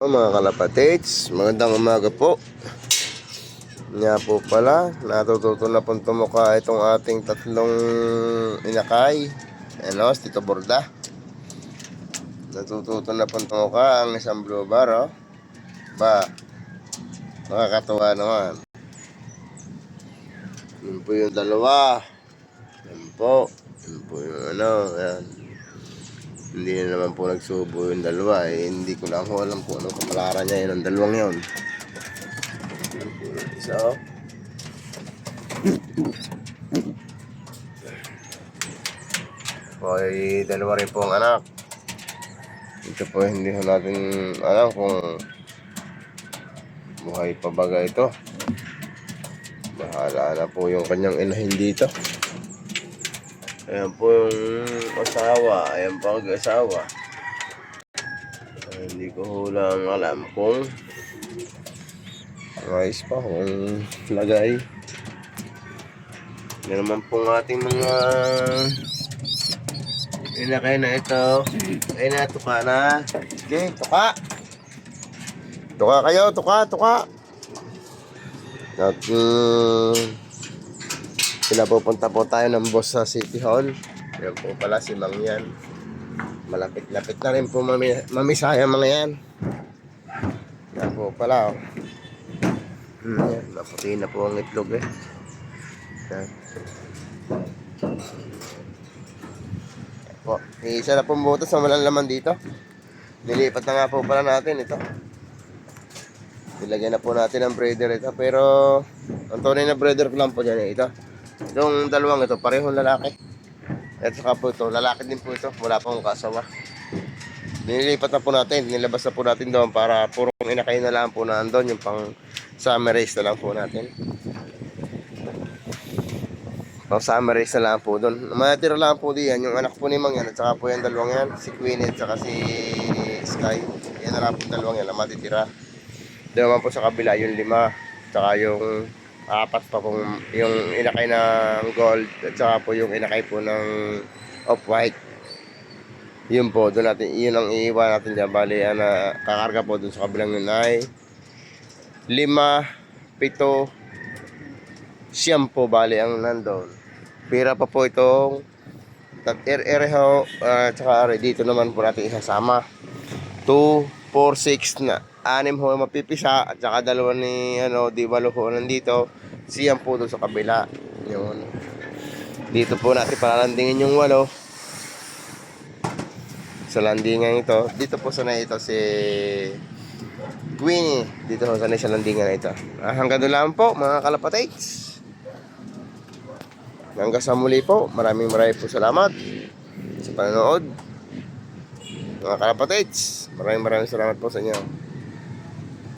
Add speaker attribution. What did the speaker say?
Speaker 1: Mga kalapatids, magandang umaga po. Nga po pala, natututo na pong tumuka itong ating tatlong inakay. Ano, Tito Borda. Natututo na pong tumuka ang isang blue bar, oh. Ba, nakakatuwa naman. Yun po yung dalawa. Yan po. Yun po yung ano, yan. Hindi na naman po nagsubo yung dalawa eh. Hindi ko lang alam kung anong kapalaran niya yun ang dalawang yun. So po ay dalawa rin po ang anak. Ito po hindi ko natin alam kung buhay pa baga ito. Bahala na po yung kanyang inahin dito. Ayan po yung asawa. Ayan po ang asawa. Hindi ko lang alam kung ayos pa kung lagay. Yan naman po ng ating mga inakay na ito. Ay na, tuka na. Okay, tuka. Tuka kayo, tuka. At pinapupunta po tayo ng boss sa City Hall. Yan po pala si Mang yan. Malapit-lapit na rin po mamisaya mga yan. Yan po pala, oh. Yan, maputi na po ang itlog eh. Yan. Yan po. Isa na pong butas na walang laman dito. Nilipat na nga po pala natin ito. Nilagyan na po natin ang breeder ito. Pero ang tunay na breeder ko lang po dyan eh, ito. Itong dalawang ito, parehong lalaki. At saka po ito, lalaki din po ito. Wala pong kasawa. Nilipat na po natin, nilabas na po natin doon para purong inakay na lang po na andon. Yung pang summer race na lang po natin. Pang summer race na lang po doon. Matira lang po diyan, yung anak po ni Mang yan. At saka po yung dalawang yan, si Queenie at saka si Sky. Yan na lang po dalawang yan na matitira. Doon naman po sa kabila yung 5. Tsaka yung 4 pa pong yung inakay ng gold. At saka po yung inakay po ng off-white. Yun po, doon natin, yun ang iiwan natin dyan. Bali, kakarga po doon sa kabilang yun ay 5, 7, siyam po bali ang nandun. Pira pa po itong ereho, tsaka dito naman po natin isasama 2, 4, 6 na 6 ho mapipisa at saka dalawa ni di 8 ho nandito, siyam po doon sa kabila. Yun. Dito po natin palalandingin yung 8 sa landingan ito. Dito po sana ito si Queenie. Dito po sana sa landingan ito. Hanggang doon lang po mga kalapatids. Hanggang sa muli po. Maraming po salamat sa panonood. Mga kalapatids, maraming salamat po sa inyo.